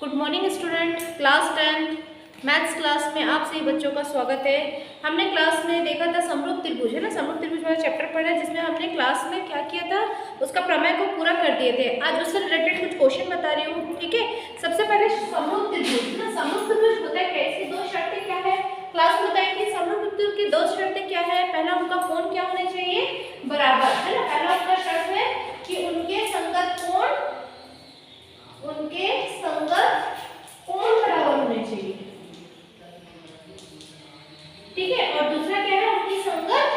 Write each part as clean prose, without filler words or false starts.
Good morning student. Class 10 maths class में आप सभी बच्चों का स्वागत है। हमने क्लास में देखा था समरूप त्रिभुज, है ना। समरूप त्रिभुज वाला चैप्टर पढ़ा है, जिसमें हमने क्लास में क्या किया था, उसका प्रमेय को पूरा कर दिए थे। आज उससे रिलेटेड कुछ क्वेश्चन बता रही हूँ, ठीक है। सबसे पहले समरूप त्रिभुज ना, समरूप त्रिभुज होता है क्या, इसकी दो शर्तें क्या है, क्लास में बताएंगे। समरूप त्रिभुज की दो शर्तें क्या है, पहला उनका कोण क्या होने चाहिए, बराबर, है ना। पहला उनका शर्त है कि उनके संगत कोण बराबर होने चाहिए, ठीक है। और दूसरा क्या है, उनकी संगत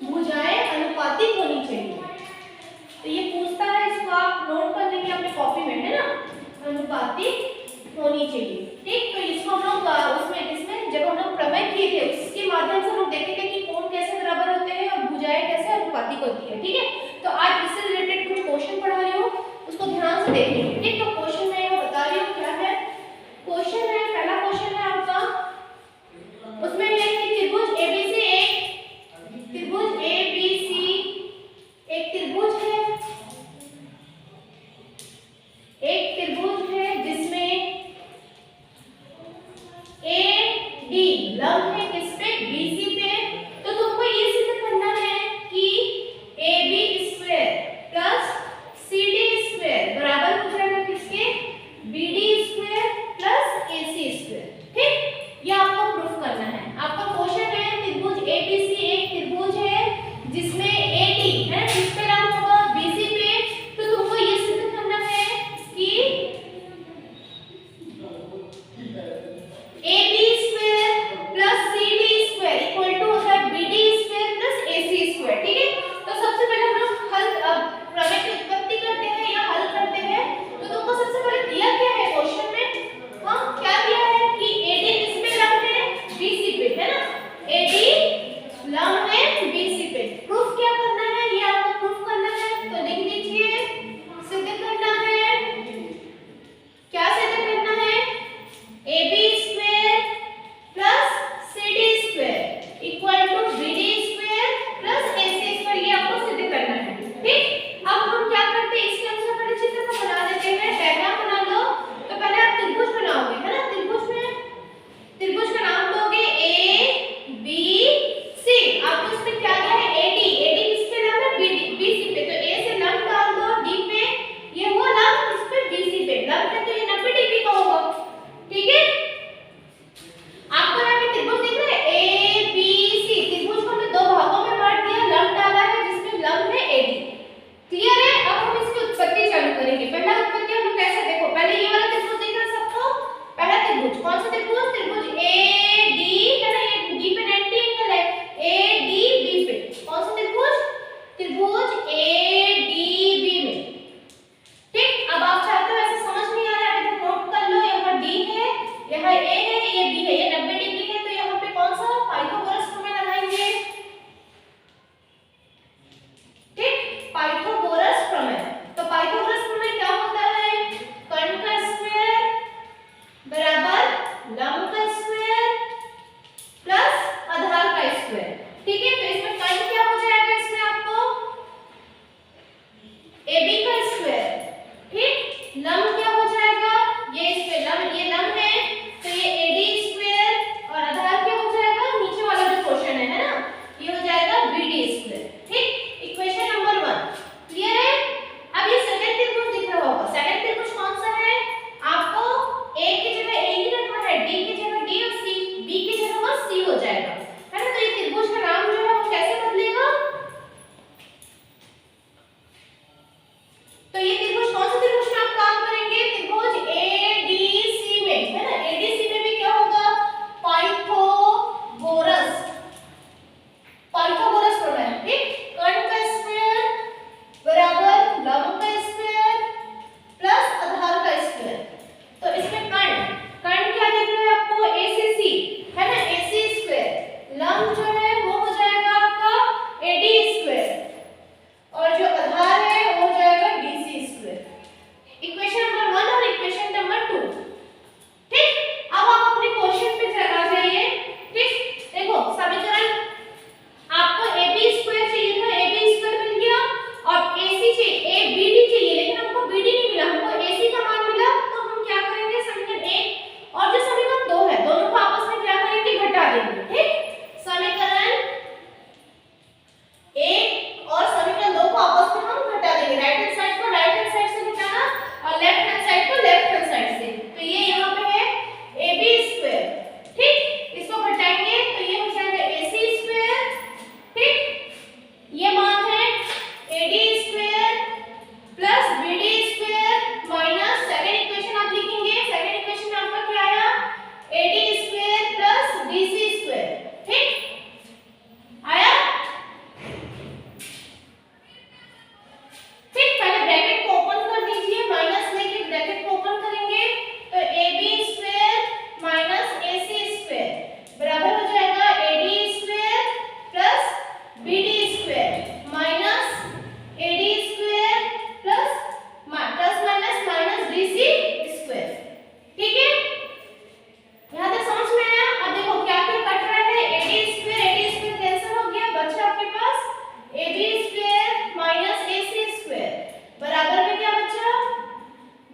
भुजाएं अनुपातिक होनी चाहिए। तो ये पूछता है, इसको आप नोट कर लेंगे अपने कॉपी में, है ना। अनुपातिक होनी चाहिए, ठीक। तो इसको हम लोग उसमें इसमें जब हम लोग प्रमेय किए थे, उसके माध्यम से हम लोग देखेंगे कि कोण कैसे बराबर होते हैं और भुजाएं कैसे अनुपातिक होती है, ठीक है। तो आज इससे रिलेटेड कुछ क्वेश्चन पढ़ा रही हूँ, उसको ध्यान से देखेंगे, ठीक। तो क्वेश्चन मैं बता रही हूँ क्या है। क्वेश्चन है, पहला क्वेश्चन है आपका, उसमें है कि त्रिभुज एबीसी एक त्रिभुज है जिसमें ए डी लंब है किस पे, BC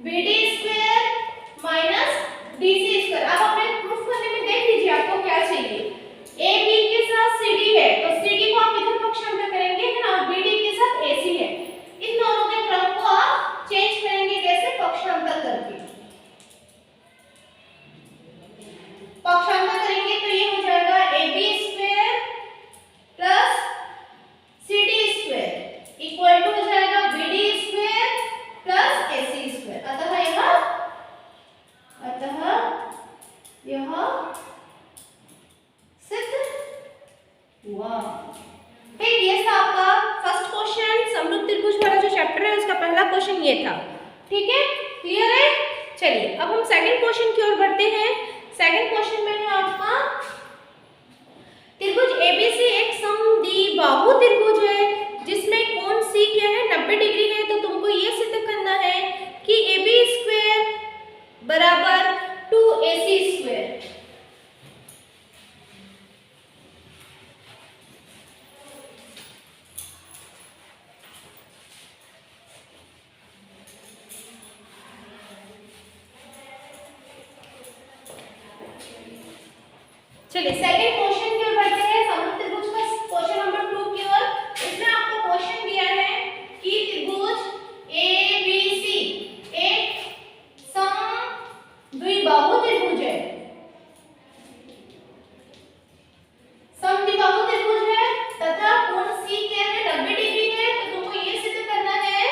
BD square minus DC square. अब आपने प्रूफ करने में देख लीजिए आपको क्या चाहिए। AB के साथ CD है तो CD को आप इधर पक्षांतर करेंगे है ना, BD के साथ AC है, इन दोनों के क्रम को आप चेंज करेंगे कैसे, पक्षांतर करके। पक्षांतर करेंगे तो ये हो जाएगा AB square plus CD square equal to हो जाएगा BD square plus AC square. अतः यह सिद्ध हुआ। ठीक, ये था आपका फर्स्ट क्वेश्चन, समरूप त्रिभुज वाला जो चैप्टर है उसका पहला क्वेश्चन ये था। ठीक है, क्लियर है। चलिए अब हम सेकंड क्वेश्चन की ओर बढ़ते हैं। सेकंड क्वेश्चन में है आपका त्रिभुज ABC एक समद्विबाहु त्रिभुज है जिसमें कोण C क्या है, 90 डिग्री है। तो तुमको ये सिद्ध करना है कि AB स्क्वायर बराबर 2AC स्क्वायर। चलिए सेकंड क्वेश्चन की ओर बढ़ते हैं, समरूप त्रिभुज का क्वेश्चन नंबर 2 की ओर। इसमें आपको क्वेश्चन दिया है कि त्रिभुज ABC एक समद्विबाहु त्रिभुज है, समद्विबाहु त्रिभुज है तथा कोण C क्या है, 90 डिग्री है। तो तुमको ये सिद्ध करना है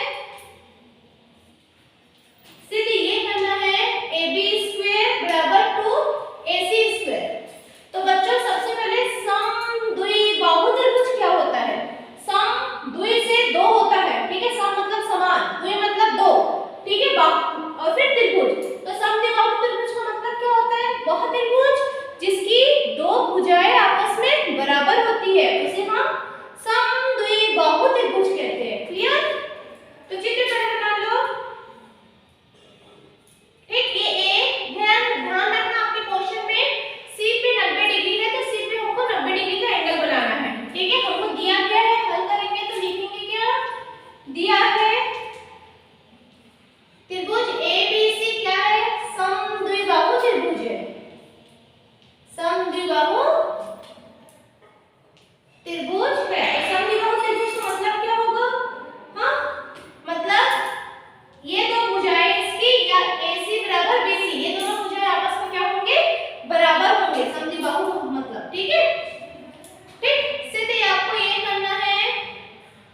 AB स्क्वायर बराबर 2AC स्क्वायर। तो बच्चों सबसे पहले समद्विबाहु त्रिभुज क्या होता है, सम द्वि से दो होता है। ठीक है, सम मतलब समान, द्वि मतलब दो। ठीक है, और फिर त्रिभुज। तो समद्विबाहु त्रिभुज का मतलब क्या होता है, वह त्रिभुज जिसकी दो भुजाएं आपस में बराबर होती है उसे हम समद्विबाहु त्रिभुज कहते हैं। क्लियर। तो चित्र पहले बना लो। ठीक, ये ध्यान रखना आपके क्वेश्चन में C पे 90 डिग्री है तो C पे हमको 90 डिग्री का एंगल बनाना है। ठीक है, हमको दिया क्या है, हल करेंगे तो लिखेंगे क्या दिया है, त्रिभुज ABC क्या है, समद्विबाहु त्रिभुज है, समद्विबाहु त्रिभुज है। समद्विबाहु त्रिभुज का मतलब क्या होगा, हाँ मतलब ये दो भुजाएं इसकी या AC बराबर BC, ये दोनों भुजाएं आपस में क्या होंगे, बराबर होंगे, समद्विबाहु मतलब। ठीक है, ठीक, सीधे आपको ये करना है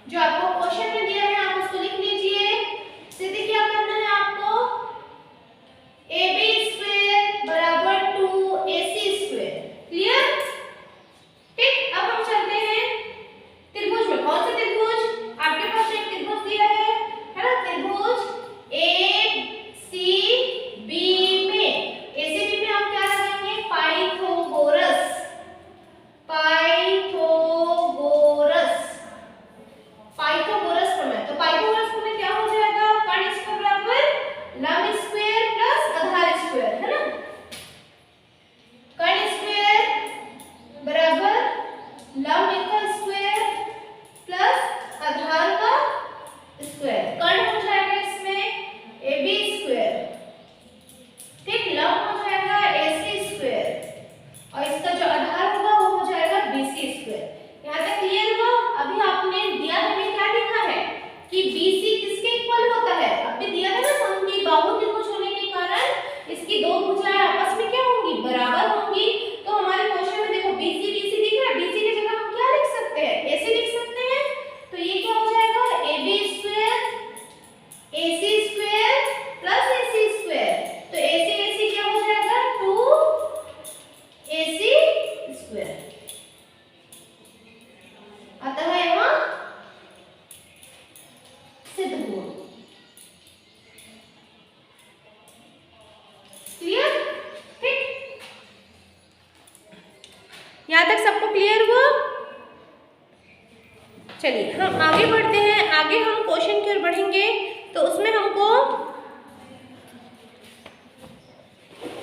जो आपको क्वेश्चन में दिया है आप उसको लिख लीजिए। सीधे क्या करना है आपको, AB स्क्वायर बराबर 2AC स्क्वायर। क्लियर। ठीक, अब हम चलते हैं त्रिभुज में। कौन सा त्रिभुज, आपके पास एक त्रिभुज दिया है ना, त्रिभुज ACB में, ACB में आप क्या लगाएंगे, पाइथागोरस, पाइथागोरस, पाइथागोरस प्रमेय। तो पाइथागोरस प्रमेय क्या हो जाएगा, कर्ण स्क्वायर बराबर लंब स्क्वायर प्लस आधार स्क्वायर, है ना, कर्ण स्क्वायर बराबर लंब का स्क्वायर प्लस आधार का स्क्वायर। कर्ण हो जाएगा इसमें AB स्क्वायर, ठीक, लंब हो जाएगा AC स्क्वायर और इसका जो आधार होगा वो हो जाएगा BC स्क्वायर। यहाँ तक क्लियर हुआ। अभी आपने दिया है में क्या लिखा है कि BC किसके इक्वल होता है, अभी दिया है ना, समद्विबाहु त्रिभुज होने के कारण इसकी दो भुजाएं आपस में क्या होंगी, बराबर होंगी। तो हमारे क्वेश्चन में देखो BC BC दिख रहा है, BC की जगह हम क्या लिख सकते हैं, AC लिख सकते हैं। तो ये क्या हो जाएगा, AB square AC square plus AC square. तो AC AC क्या हो जाएगा, 2AC स्क्वायर। अतः यहाँ सिद्ध हुआ। क्लियर। ठीक, यहां तक सबको क्लियर हुआ। चलिए हम आगे बढ़ते हैं। आगे हम क्वेश्चन की ओर बढ़ेंगे तो उसमें हमको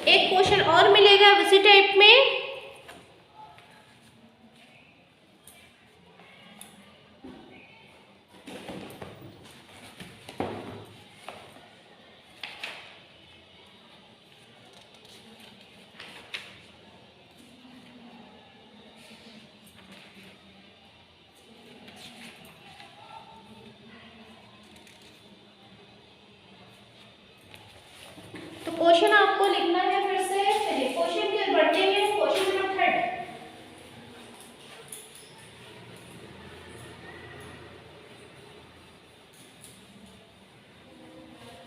एक क्वेश्चन और मिलेगा उसी टाइप में। क्वेश्चन आपको लिखना है फिर से। चलिए क्वेश्चन की ओर बढ़ते हैं। Question number 3।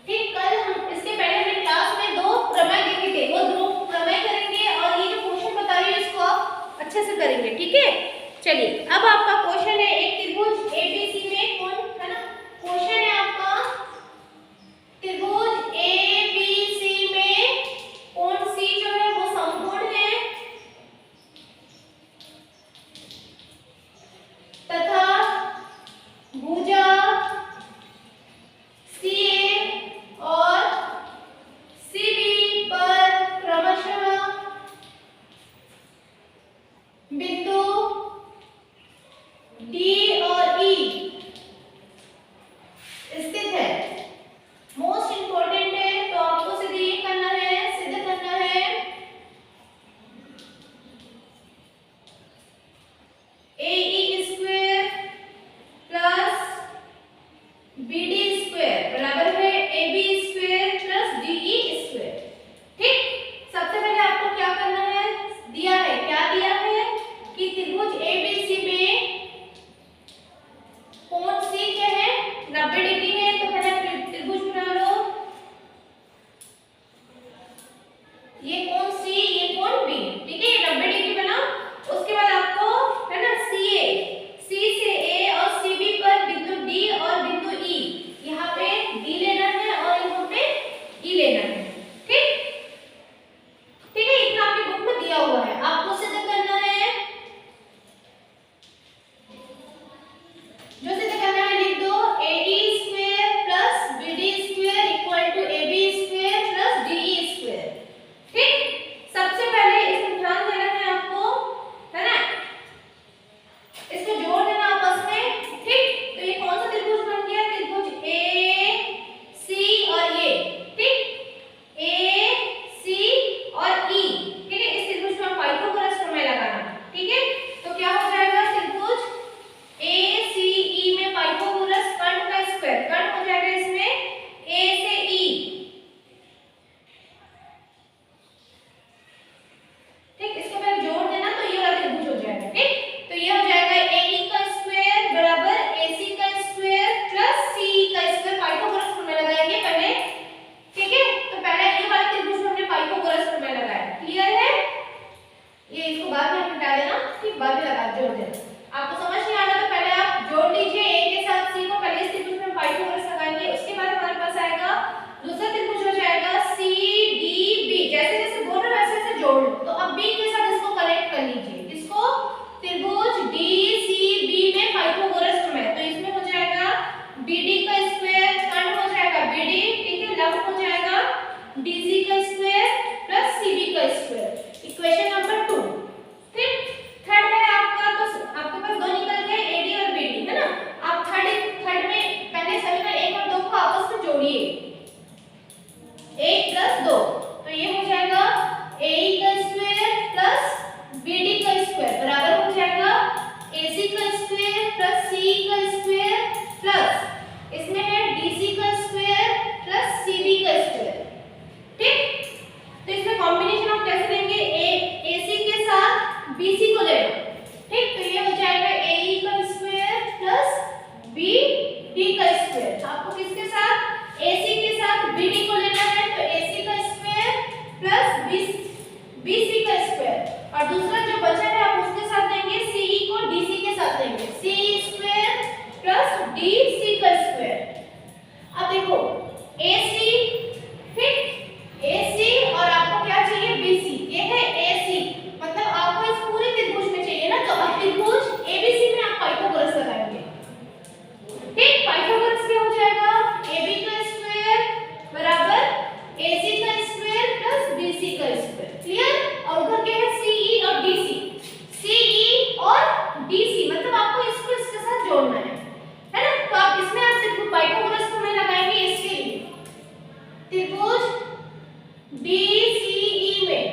ठीक, कल हम इसके पहले हमने क्लास में 2 प्रमेय देखे थे, वो 2 प्रमेय करेंगे और ये जो क्वेश्चन बता रही हूँ इसको आप अच्छे से करेंगे, ठीक है। चलिए अब आपका क्वेश्चन है एक त्रिभुज एबीसी में कौन है ना, क्वेश्चन है आपका त्रिभुज एबीसी में कौन सी जो है वो समकोण है तथा भुजा सीए और सीबी पर क्रमशः बिंदु डी और ई स्थित है। मोस्ट इंपॉर्टेंट है, तो आपको सिद्ध ये करना है, सिद्ध करना है A square plus BD square बराबर है A B square plus D E square. ठीक, सबसे पहले आपको क्या करना है, दिया है, क्या दिया है कि त्रिभुज एबीसी में कोण सी क्या है 90 डिग्री है, तो पहले त्रिभुज बना लो, ये कोण सी ये कोण बी, ठीक है, 90 डिग्री बना। उसके बाद आपको है ना सी से ए और सीबी पर बिंदु डी और बिंदु ई, यहाँ पे डी लेना है और यहाँ पे ई लेना है। ठीक, ठीक है, इतना आपकी बुक में दिया हुआ है, आपको सिद्ध करना है। जो सिद्ध करना है लिख दो AD square plus BD square equal to AB square plus DE square. ठीक, सबसे पहले इसमें ध्यान देना है आपको, है ना, इसको जोड़ देना आपस में। ठीक, तो ये कौन सा त्रिभुज बन गया, त्रिभुज ए सी और ये, ठीक, ए सी और ई, ठीक है, इस त्रिभुज में हम पाइथागोरस प्रमेय लगाना, ठीक है। तो क्या हो जाएगा, त्रिभुज ए सी ई में पाइथागोरस कर्ण का स्क्वायर, कर्ण हो जाएगा इसमें ए से ई, ठीक, इसको पहले जोड़ देना तो ये वाला त्रिभुज हो जाएगा। ठीक, तो ये हो जाएगा ए का स्क्वायर बराबर ए सी का स्क्वायर प्लस सी का स्क्वायर, पाइथागोरस प्रमेय लगाएंगे पहले, ठीक है। तो पहले ये वाला त्रिभुज में हमने पाइथागोरस प्रमेय लगाया, क्लियर है। ये इसको बाद में हटा देना, ठीक, बाद में लगा जोड़ देना। आपको समझ नहीं आ रहा तो पहले आप जोड़ लीजिए ए के साथ सी को, पहले इस त्रिभुज में पाइथागोरस लगाएंगे, उसके बाद हमारे पास आएगा दूसरा त्रिभुज हो जाएगा सी डी बी, जैसे जैसे बोल रहे वैसे वैसे जोड़ लो। तो अब बी के साथ इसको कनेक्ट कर लीजिए, इसको त्रिभुज डी सी बी में पाइथागोरस प्रमेय, तो इसमें हो जाएगा बीडी का स्क्वायर, कर्ण हो जाएगा बीडी, ठीक है, लंब हो जाएगा डीसी का स्क्वायर प्लस सीबी का स्क्वायर, इक्वेशन नंबर 2। ठीक, थर्ड है आपका, तो आपके पास 2 निकल गए एडी और बीडी, है ना। आप थर्ड में पहले समीकरण 1 और 2 को आपस में जोड़िए, 1 + 2, तो ये हो जाएगा ए का स्क्वायर प्लस बीडी का स्क्वायर बराबर हो जाएगा एसी का स्क्वायर प्लस सी का स्क्वायर प्लस इसमें है डीसी का स्क्वायर प्लस सीबी का स्क्वायर। ठीक, तो इसमें कॉम्बिनेशन आप कैसे लेंगे, एसी के साथ बीसी को लेना। ठीक, तो ये हो जाएगा ए का स्क्वायर प्लस बी का स्क्वायर, आपको किसके साथ, एसी के साथ बीडी को लेना है, तो एसी का स्क्वायर प्लस बीसी का स्क्वायर, और दूसरा जो बचा है आप उसके साथ देंगे सीई को डीसी के साथ देंगे, सी स्क्वायर प्लस डीसी का स्क्वायर। अब देखो एसी, ठीक, एसी और आपको क्या चाहिए बीसी, ये है एसी, मतलब आपको इस पूरे त्रिभुज में चाहिए ना, तो अब त्रिभुज एबीसी में आप पाइथागोरस लगाएंगे। ठीक, पाइथागोरस क्या हो जाएगा, एबी का स्क्वायर बराबर एसी का स्क्वायर प्लस बीसी का स्क्वायर, क्लियर। और उधर क्या है सीई और डीसी, सीई और डीसी, मतलब आपको इसको इसके साथ जोड़ना है ना। तो आप इसमें आप त्रिभुज पाइथागोरस प्रमेय लगाएंगे इसके लिए, त्रिभुज डीसीई में,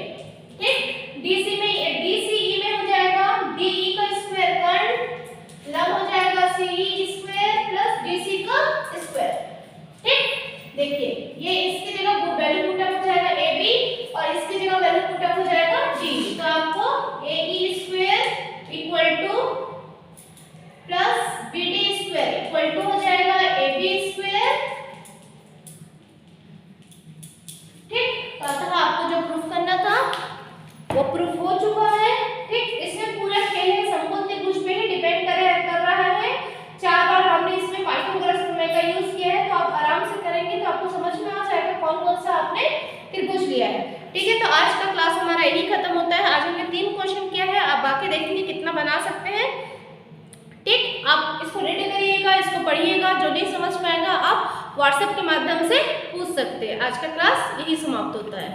ठीक, डीसी में डीसीई में हो जाएगा डीई का स्क्वायर कर्ण, लंब हो जाएगा सीई स्क्वायर प्लस डीसी का स्क्वायर। ठीक, देखिए ये इसकी जगह वैल्यू पुट अप हो जाएगा बना सकते हैं। ठीक, आप इसको रेडी करिएगा, इसको पढ़िएगा, जो नहीं समझ में आएगा आप व्हाट्सएप के माध्यम से पूछ सकते हैं। आज का क्लास यही समाप्त होता है।